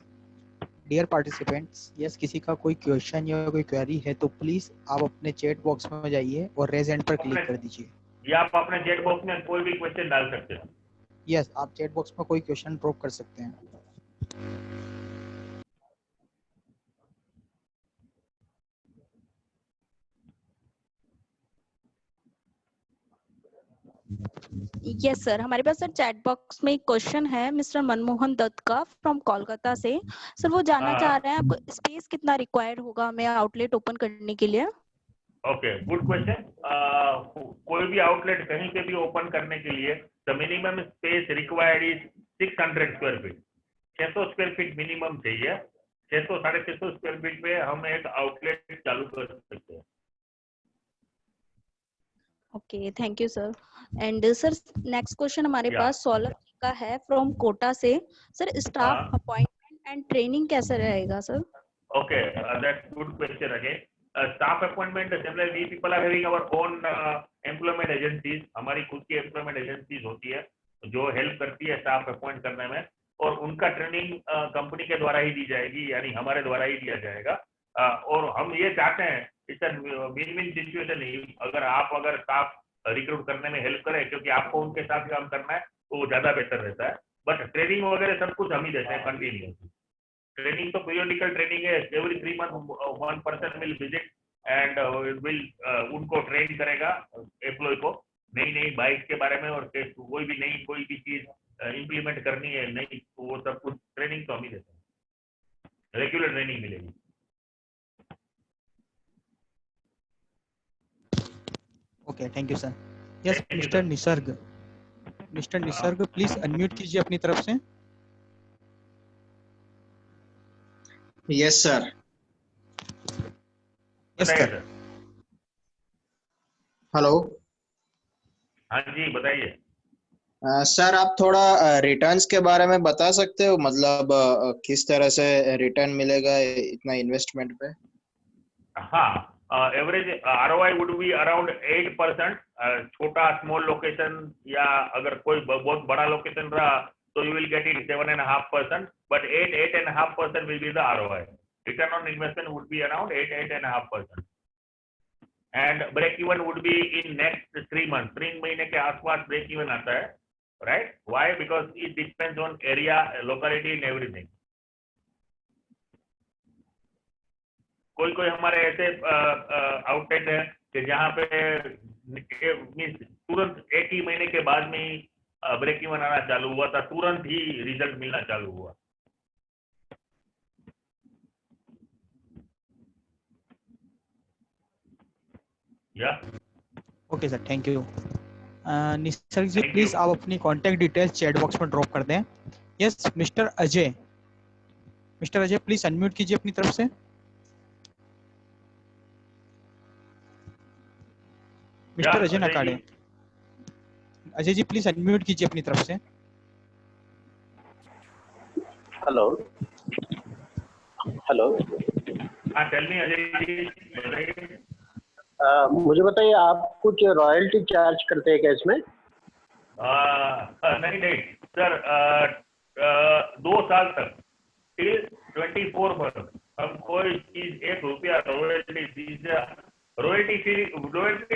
डियर पार्टिसिपेंट्स, यस किसी का कोई क्वेश्चन या कोई क्वेरी है तो प्लीज आप अपने चैट बॉक्स में जाइए और रेज हैंड पर क्लिक कर दीजिए। या आप अपने चैट बॉक्स में कोई भी क्वेश्चन डाल सकते हैं। यस आप चैट बॉक्स में कोई क्वेश्चन ड्रॉप कर सकते हैं। यस सर, हमारे पास सर चैट बॉक्स में एक क्वेश्चन है मिस्टर मनमोहन दत्त का फ्रॉम कोलकाता से। सर वो जानना चाह रहे हैं आपको स्पेस कितना रिक्वायर्ड होगा हमें आउटलेट ओपन करने के लिए। Okay, good question. कोई भी आउटलेट कहीं पे भी ओपन करने के लिए the minimum space required is 600 square feet, 600 square feet minimum चाहिए। 600 650 स्क्वायर फीट पे हम एक आउटलेट चालू कर सकते हैं। Okay, thank you sir. And sir next question हमारे Yeah. पास सोलर का है फ्रॉम कोटा से। सर स्टाफ हाँ। अपॉइंटमेंट एंड ट्रेनिंग कैसे रहेगा sir? Okay, that's good question again. Staff appointment, generally we people are having our own employment agencies, हमारी खुद की employment agencies होती है जो हेल्प करती है स्टाफ अपॉइंट करने में, और उनका ट्रेनिंग कंपनी के द्वारा ही दी जाएगी, यानी हमारे द्वारा ही दिया जाएगा। और हम ये चाहते हैं इट्स विन विन सिचुएशन ही, अगर स्टाफ रिक्रूट करने में हेल्प करें, क्योंकि आपको उनके साथ काम करना है तो ज्यादा बेहतर रहता है। बट ट्रेनिंग वगैरह सब कुछ हम ही देते हैं कंटिन्यूस। ट्रेनिंग तो पीरियोडिकल ट्रेनिंग है, every 3 month one person will visit and will उनको ट्रेन करेगा, एम्प्लॉय को नई नई बाइक के बारे में, और कोई भी चीज इम्प्लीमेंट करनी है नहीं, तो वो सब कुछ ट्रेनिंग तो हम ही देते हैं, रेगुलर ट्रेनिंग मिलेगी। Okay, thank you sir. Yes, mister Nisarga please unmute कीजिए अपनी तरफ से। Yes sir. Yes sir. Hello. हाँ जी, बताइए। सर आप थोड़ा रिटर्न्स के बारे में बता सकते हो, मतलब किस तरह से रिटर्न मिलेगा इतना इन्वेस्टमेंट पे? हाँ, average ROI would be around 8%। छोटा स्मॉल लोकेशन या अगर कोई बहुत बड़ा लोकेशन रहा तो you will get it 7.5%, but 8.5% will be the ROI। Return on investment would be around 8.5%, and break even would be in next 3 month. 3 महीने के आसपास ब्रेक इवन आता है, right? Why? Because it depends on area, locality and everything. कोई हमारे ऐसे outlet है कि जहाँ पे तुरंत 1 ही महीने के बाद में ही ब्रेक इवन आना चालू हुआ था, तुरंत ही रिजल्ट मिलना चालू हुआ। या okay sir, thank you. Nisarg ji Thank please you. आप अपनी कांटेक्ट डिटेल्स चैट बॉक्स में ड्रॉप कर दें। Yes, mister Ajay please unmute कीजिए अपनी तरफ से। Mister Ajay Nakade, Ajay ji please unmute कीजिए अपनी तरफ से। हेलो। हाँ, टेल मी अजय जी, बताइए। मुझे बताइए, आप कुछ रॉयल्टी चार्ज करते हैं क्या इसमें? नहीं सर, 2 साल तक टिल 24 मंथ हम कोई चीज 1 रुपया रॉयल्टी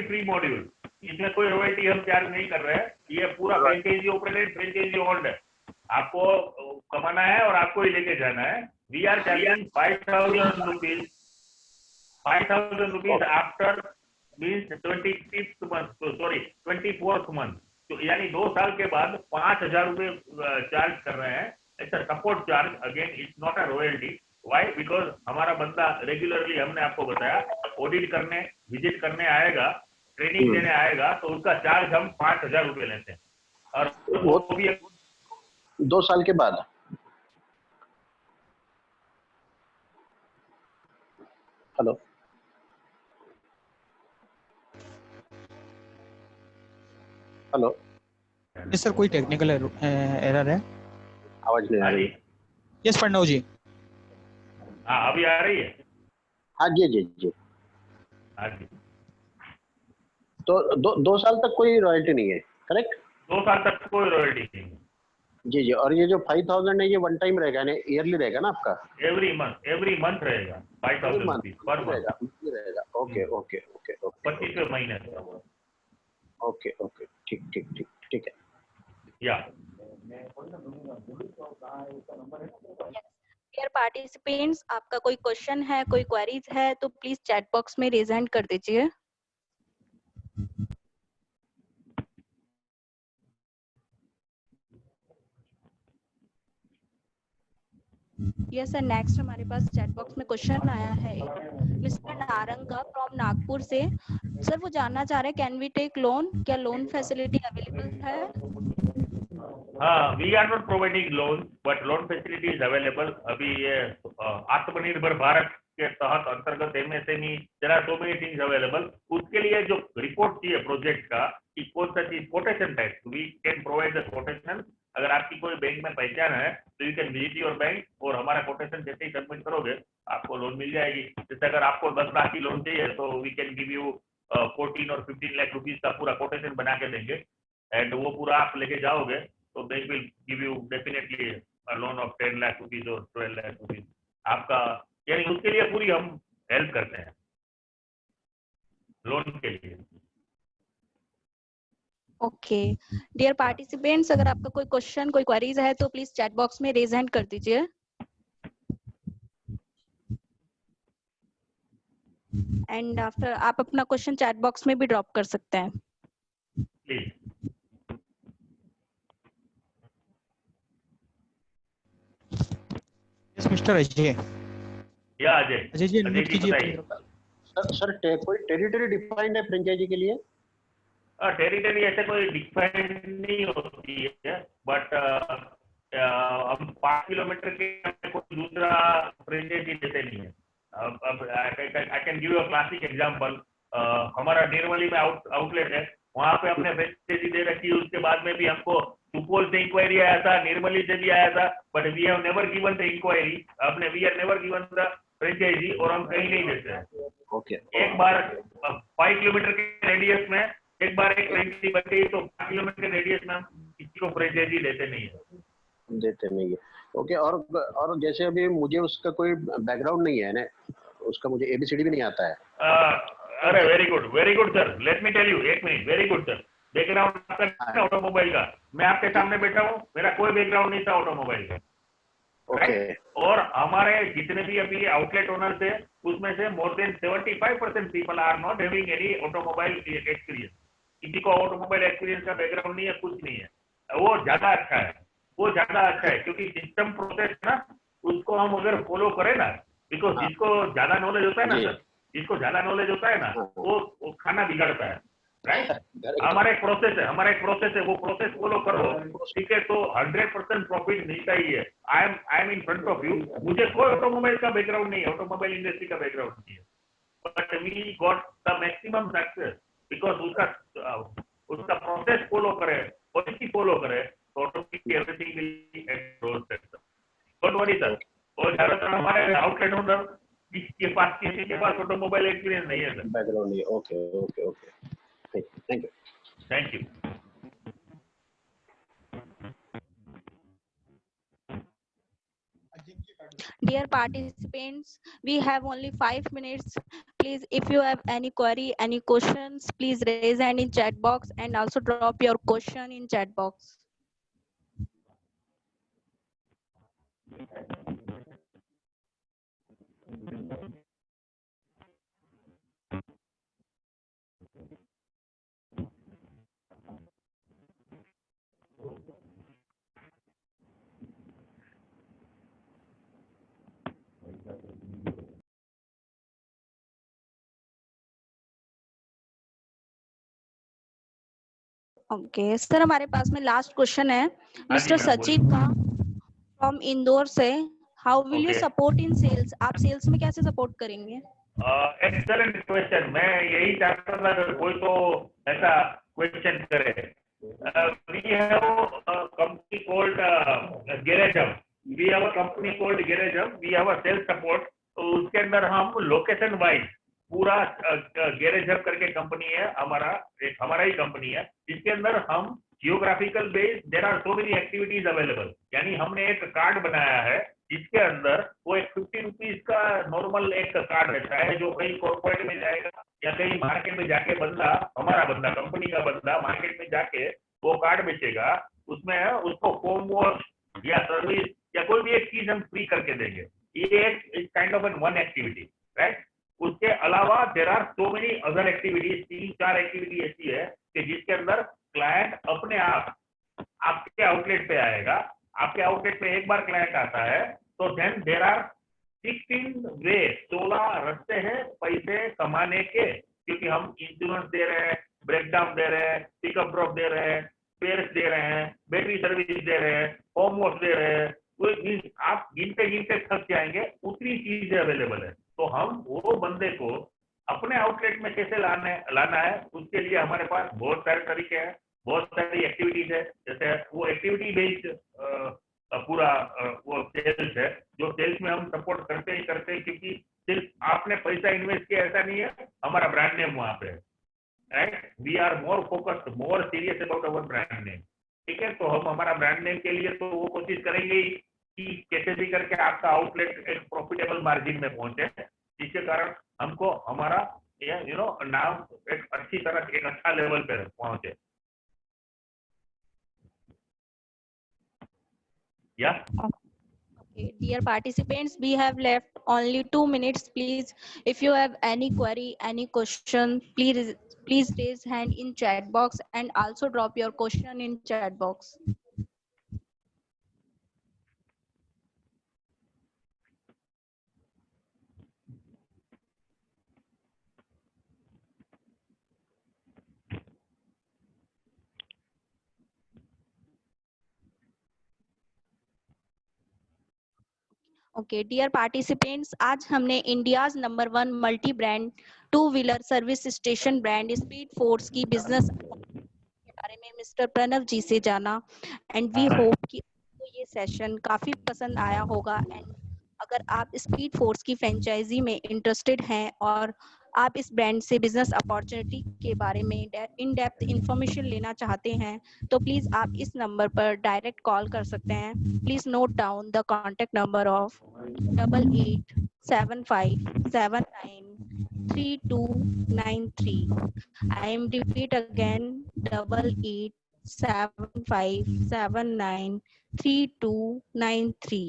फ्री मॉड्यूल, इसमें कोई रॉयल्टी हम चार्ज नहीं कर रहे हैं। ये पूरा फ्रेंचाइजी ऑपरेटेड, फ्रेंचाइजी ओन्ड है। आपको कमाना है और आपको ही लेके जाना है। We are charging 5,000 rupees after means 24th month, तो यानी 2 साल के बाद 5,000 रुपए चार्ज कर रहे हैं। It's a support charge, again it's not a royalty. Why? Because हमारा बंदा रेगुलरली, हमने आपको बताया, ऑडिट करने, विजिट करने आएगा, ट्रेनिंग देने आएगा, तो उसका चार्ज हम 5,000 रुपए लेते हैं, और वो भी 2 साल के बाद। Hello hello. यस सर, कोई टेक्निकल एरर है, आवाज नहीं आ रही। यस प्रणव जी। हाँ, अभी आ रही है। हाँ जी जी जी। हाँ जी, तो 2 साल तक कोई रॉयल्टी नहीं है, करेक्ट? 2 साल तक कोई रॉयल्टी नहीं। जी जी। और ये जो 5,000 है, ये वन टाइम रहेगा ना, ईयरली रहेगा ना आपका? एवरी मंथ रहेगा 5,000 रुपीज पर मंथ रहेगा। ओके ओके ओके ओके 25वें महीने ओके ओके। ठीक है। या डियर पार्टिसिपेंट्स, आपका कोई क्वेश्चन है, कोई क्वेरीज है, तो प्लीज चैट बॉक्स में रेज हैंड कर दीजिए। यस सर, नेक्स्ट हमारे पास चैट बॉक्स में क्वेश्चन आया है मिस्टर नारंग का फ्रॉम नागपुर से। सर वो जानना चाह रहे हैं, कैन वी टेक लोन? क्या लोन फैसिलिटी अवेलेबल है? हाँ, we are not providing loan, but loan facility is available. अभी ये आत्मनिर्भर भारत के तहत अंतर्गत MSME, there are so many things available. उसके लिए जो रिपोर्ट चाहिए प्रोजेक्ट का, कि कौन सा चीज quotation type, we can provide the quotation. अगर आपकी कोई बैंक में पहचान है तो you can visit your bank, और हमारा कोटेशन जैसे ही सबमिट करोगे आपको लोन मिल जाएगी। जैसे अगर आपको 10 लाख की लोन चाहिए तो वी कैन गिव यू 14 और 15 लाख रुपीज का पूरा कोटेशन बना के देंगे, एंड वो पूरा आप लेके जाओगे तो bank will give you definitely loan of 10 lakh rupees और 12 लाख रुपीज आपका। यानी उसके लिए पूरी हम हेल्प करते हैं लोन के लिए। ओके डियर पार्टिसिपेंट्स, अगर आपका कोई क्वेश्चन कोई क्वेरीज है तो प्लीज चैट बॉक्स में रेज हैंड कर दीजिए। एंड आफ्टर आप अपना क्वेश्चन चैट बॉक्स में भी ड्रॉप कर सकते हैं। प्लीज। Yes mister Ajay. या अजय अजय जी अजय अनम्यूट जी कीजिए बताइए। अपनी सर कोई टेरिटरी डिफाइंड है फ्रेंचाइजी के लिए? टेरिटरी ऐसे कोई डिफाइंड नहीं होती है, बट हम 5 किलोमीटर के अंदर कोई दूसरा फ्रेंचाइजी देते नहीं है। अब I can give you a classic example. हमारा निर्मली में आउटलेट है, वहाँ पे हमने फ्रेंचाइजी दे रखी है। उसके बाद में भी हमको सुपौल से इंक्वायरी आया था, निर्मली से भी आया था, but we have never given the inquiry. We are never given the franchisee, और हम कहीं नहीं देते हैं। ओके। एक बार 5 किलोमीटर के रेडियस में एक बार एक फ्रेंचाइजी बन गई तो 5 किलोमीटर के रेडियस में हम किसी को फ्रेंचाइजी देते नहीं है। ओके। और जैसे अभी मुझे उसका कोई बैकग्राउंड नहीं है ना, उसका मुझे एबीसीडी भी नहीं आता है। अरे very good sir, let me tell you, एक minute. Very good sir. Background आपका ऑटोमोबाइल का, मैं आपके सामने बैठा हूँ, मेरा कोई बैकग्राउंड नहीं था ऑटोमोबाइल का। ओके। और हमारे जितने भी अभी आउटलेट ओनर्स है, उसमें से more than 75% people are not having any automobile experience. किसी को ऑटोमोबाइल एक्सपीरियंस का बैकग्राउंड नहीं है, कुछ नहीं है। वो ज्यादा अच्छा है, क्योंकि सिस्टम प्रोसेस ना, उसको हम अगर फॉलो करें ना, बिकॉज जिसको ज्यादा नॉलेज होता है ना सर, जिसको ज्यादा नॉलेज होता है ना, वो खाना बिगाड़ता है, राइट। हमारा एक प्रोसेस है, वो प्रोसेस फॉलो करो, ठीक है, तो 100% प्रॉफिट मिलता ही है। I am in front of you, मुझे कोई ऑटोमोबाइल का बैकग्राउंड नहीं है, ऑटोमोबाइल इंडस्ट्री का बैकग्राउंड नहीं है, but we got the maximum success because उसका प्रोसेस फॉलो करे, पॉलिसी फॉलो करे, तो automatically everything will be at road sector. Don't worry sir. और ज्यादातर हमारे आउटलेट ओनर किसी के पास ऑटोमोबाइल एक्सपीरियंस नहीं है सर, बैकग्राउंड नहीं है। Okay. Thank you. Dear participants, we have only 5 minutes. Please, if you have any query, any questions, please raise hand in chat box and also drop your question in chat box. Okay sir, हमारे पास में last question है mister सचिव का from Indore से। How will you support in sales? आप sales में कैसे support करेंगे? Excellent question. मैं यही चाहता था कि कोई तो ऐसा क्वेश्चन करे। We have a company called garage hub. We have a company called garage hub. We have a sales support. तो उसके अंदर हम लोकेशन वाइज पूरा गैरेज हब करके कंपनी है हमारा ही कंपनी है, जिसके अंदर हम geographical based there are so many activities available. यानी हमने एक कार्ड बनाया है जिसके अंदर वो एक 50 रुपीज का नॉर्मल एक कार्ड रहता है, जो कहीं कॉर्पोरेट में जाएगा या कहीं मार्केट में जाके हमारा बंदा कंपनी का बंदा मार्केट में जाके वो कार्ड बेचेगा। उसमें उसको फोम वॉश या सर्विस या कोई भी एक चीज हम फ्री करके देंगे। ये एक kind of one activity, right. उसके अलावा there are so many other activities. 3-4 activity ऐसी है कि जिसके अंदर क्लाइंट अपने आप आपके आउटलेट पे आएगा। आपके आउटलेट पे एक बार क्लाइंट आता है तो देन देयर आर 16 वे, 16 रास्ते हैं पैसे कमाने के, क्योंकि हम इंश्योरेंस दे रहे हैं, ब्रेकडाउन दे रहे हैं, पिकअप ड्रॉप दे रहे हैं, स्पेयर्स दे रहे हैं, बैटरी सर्विस दे रहे हैं, होम वॉश दे रहे हैं। आप गिनते थक जाएंगे, उतनी चीजें अवेलेबल है। तो हम वो बंदे को अपने आउटलेट में कैसे लाना है, उसके लिए हमारे पास बहुत सारे तरीके हैं, बहुत सारी एक्टिविटीज है। जैसे वो एक्टिविटी बेस्ड पूरा वो सेल्स है, जो सेल्स में हम सपोर्ट करते ही करते हैं, क्योंकि सिर्फ आपने पैसा इन्वेस्ट किया ऐसा नहीं है, हमारा ब्रांड नेम वहां पे है, right. We are more focused, more serious about our brand name, ठीक है। तो हम हमारा ब्रांड नेम के लिए तो वो कोशिश करेंगे कि कैसे भी करके आपका आउटलेट एक प्रॉफिटेबल मार्जिन में पहुंचे। जिसके कारण हमको हमारा नाम एक अच्छी तरह एक अच्छा लेवल पे पहुंचे। या Okay, dear participants, we have left only 2 minutes. Please, if you have any query, any question, please raise hand in chat box and also drop your question in chat box. Okay dear participants, आज हमने India's number 1 multi brand 2 wheeler service station brand speed force की business के बारे में mister Pranav जी से जाना and we hope कि आपको ये सेशन काफी पसंद आया होगा। एंड अगर आप स्पीड फोर्स की फ्रेंचाइजी में इंटरेस्टेड हैं और आप इस ब्रांड से बिजनेस अपॉर्चुनिटी के बारे में इन डेप्थ इंफॉर्मेशन लेना चाहते हैं तो प्लीज आप इस नंबर पर डायरेक्ट कॉल कर सकते हैं। Please note down the contact number of 8875793293। I am repeat again 8875793293।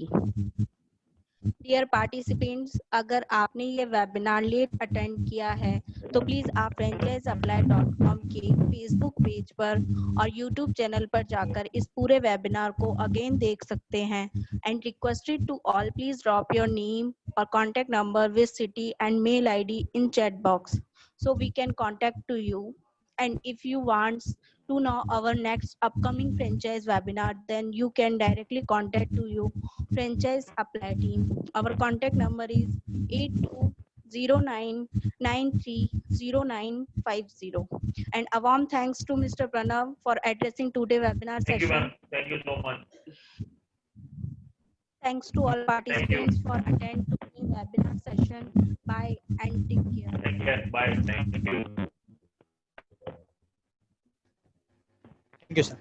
Dear participants, अगर आपने ये वेबिनार लेट अटेंड किया है तो प्लीज आप franchiseapply.com के फेसबुक पेज पर और यूट्यूब चैनल पर जाकर इस पूरे वेबिनार को अगेन देख सकते हैं। And requested to all, please drop your name और contact number with city and mail ID in chat box so we can contact to you. And if you want to know our next upcoming franchise webinar, then you can directly contact to you franchise apply team. Our contact number is 8209930950. And a warm thanks to Mr. Pranav for addressing today's webinar thank you, session. ma'am. Thank you so much. Thanks to all participants for attending the webinar session. Bye and take care. Take care. Bye. Thank you. Thank you, sir.